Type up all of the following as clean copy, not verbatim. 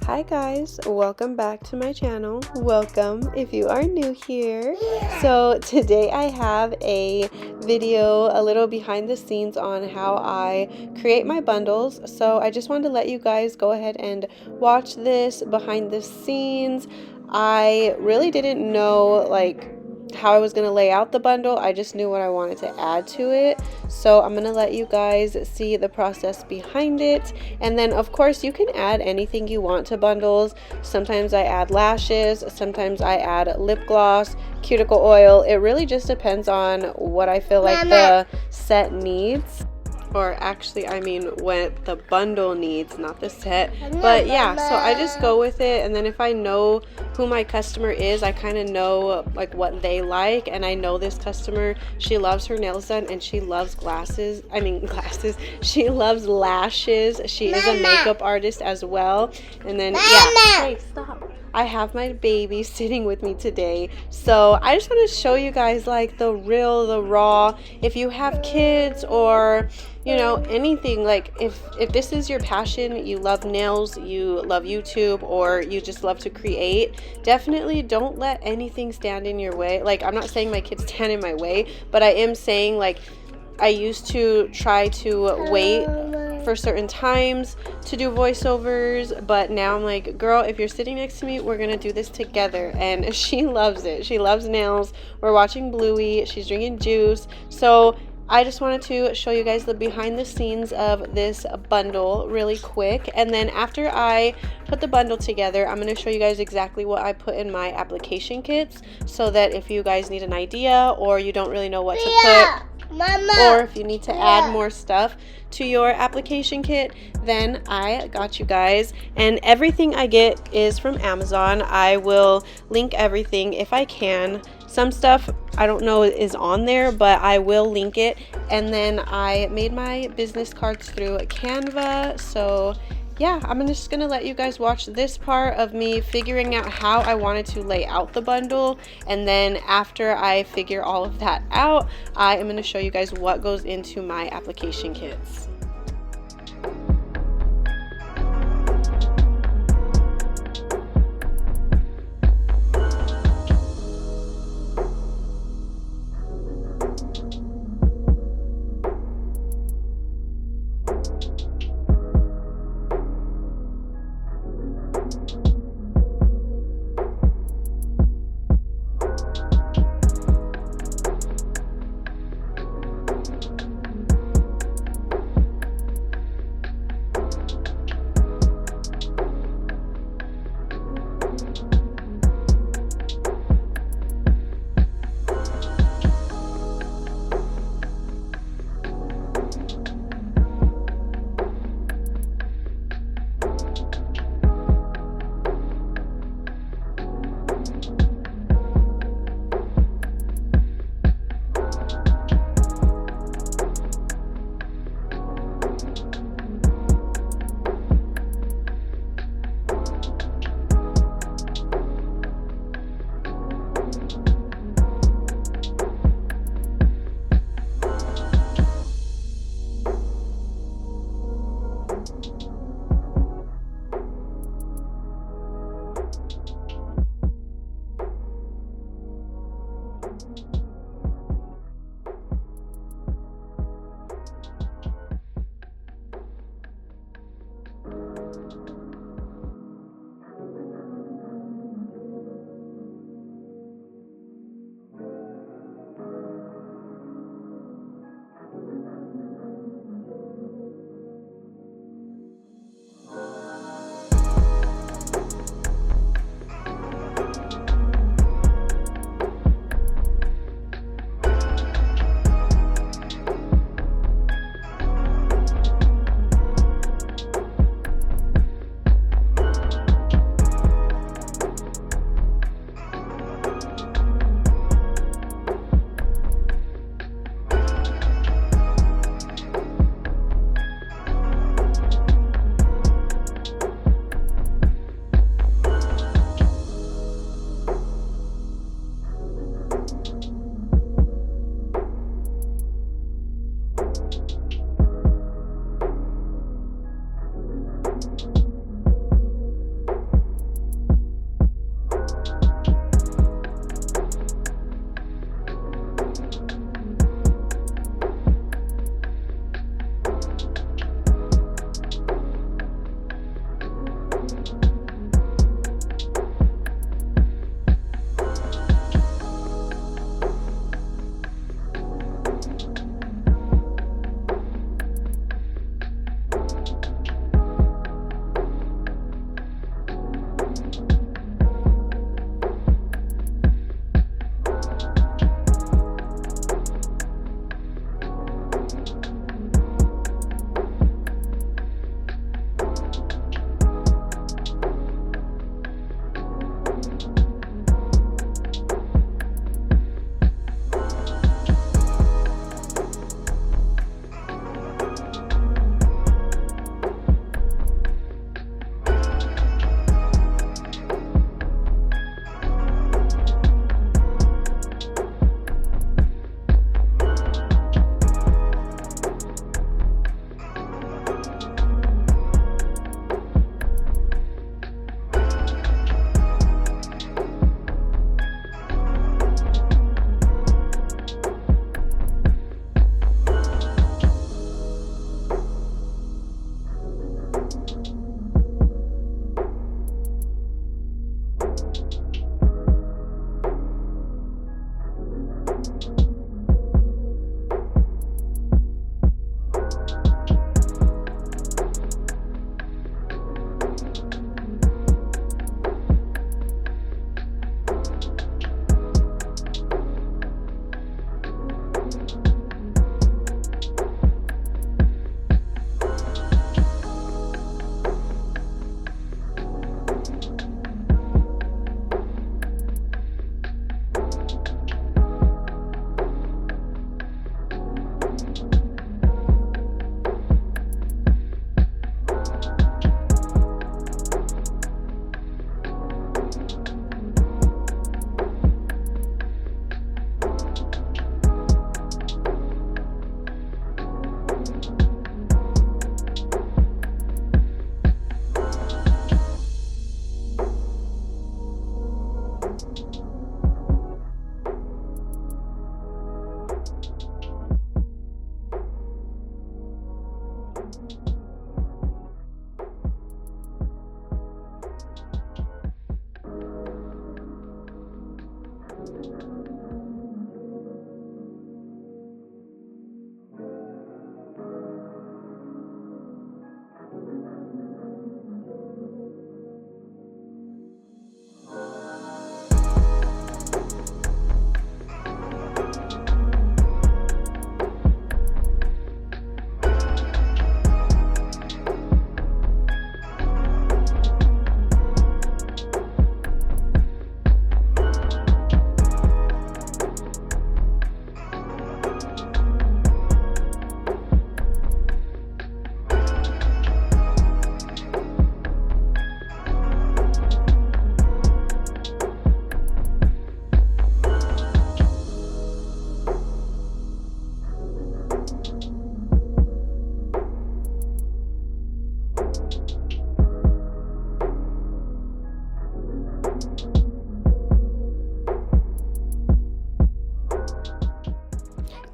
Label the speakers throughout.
Speaker 1: Hi guys, welcome back to my channel. Welcome if you are new here. So today I have a video, a little behind the scenes on how I create my bundles. So I just wanted to let you guys go ahead and watch this behind the scenes. I really didn't know how I was going to lay out the bundle. I just knew what I wanted to add to it. So I'm going to let you guys see the process behind it. And then of course you can add anything you want to bundles. Sometimes I add lashes, sometimes I add lip gloss, cuticle oil. It really just depends on what I feel like the set needs. Or actually, I mean what the bundle needs, not the set. But yeah, so I just go with it, and then if I know who my customer is, I kind of know like what they like, and I know this customer, she loves her nails done and she loves glasses. She loves lashes. She is a makeup artist as well. And then yeah, hey, stop. I have my baby sitting with me today. So I just want to show you guys like the real, the raw. If you have kids or you know, anything, like if this is your passion, you love nails, you love YouTube, or you just love to create, definitely don't let anything stand in your way. Like, I'm not saying my kids stand in my way, but I am saying like I used to try to wait for certain times to do voiceovers, but now I'm like, girl, if you're sitting next to me, we're gonna do this together. And she loves it. She loves nails. We're watching Bluey, she's drinking juice. So I just wanted to show you guys the behind the scenes of this bundle really quick. And then after I put the bundle together, I'm going to show you guys exactly what I put in my application kits, so that if you guys need an idea or you don't really know what to put, or if you need to add more stuff to your application kit, then I got you guys. And everything I get is from Amazon. I will link everything if I can. Some stuff I don't know is on there, but I will link it. And then I made my business cards through Canva. So yeah, I'm just gonna let you guys watch this part of me figuring out how I wanted to lay out the bundle. And then after I figure all of that out, I am gonna show you guys what goes into my application kits.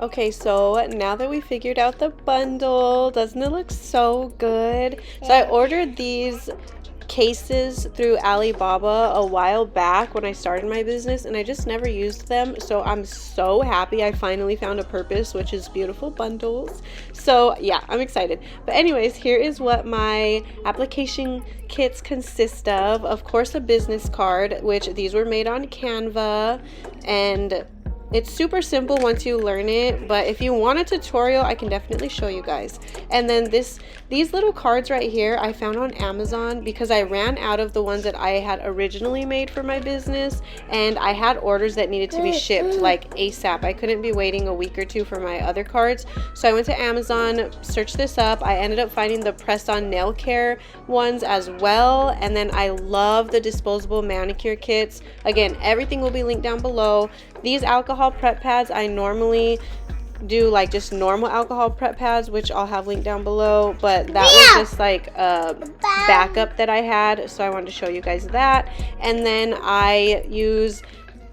Speaker 1: Okay, so now that we figured out the bundle, doesn't it look so good? So I ordered these cases through Alibaba a while back when I started my business, and I just never used them. So I'm so happy I finally found a purpose, which is beautiful bundles. So yeah, I'm excited. But anyways, here is what my application kits consist of. Of course, a business card, which these were made on Canva, and it's super simple once you learn it, but if you want a tutorial, I can definitely show you guys. And then these little cards right here I found on Amazon because I ran out of the ones that I had originally made for my business, and I had orders that needed to be shipped like ASAP. I couldn't be waiting a week or two for my other cards. So I went to Amazon, searched this up. I ended up finding the press-on nail care ones as well, and then I love the disposable manicure kits. Again, everything will be linked down below. These alcohol prep pads, I normally do like just normal alcohol prep pads, which I'll have linked down below, but that was just like a backup that I had, so I wanted to show you guys that. And then I use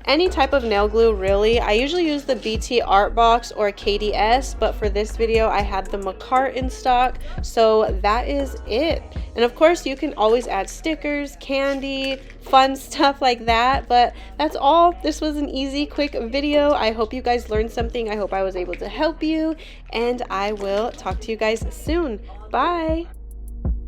Speaker 1: any type of nail glue, really. I usually use the BT Art Box or KDS, but for this video I had the Makartt in stock, so that is it. And of course you can always add stickers, candy, fun stuff like that, but that's all. This was an easy, quick video. I hope you guys learned something. I hope I was able to help you, and I will talk to you guys soon. Bye!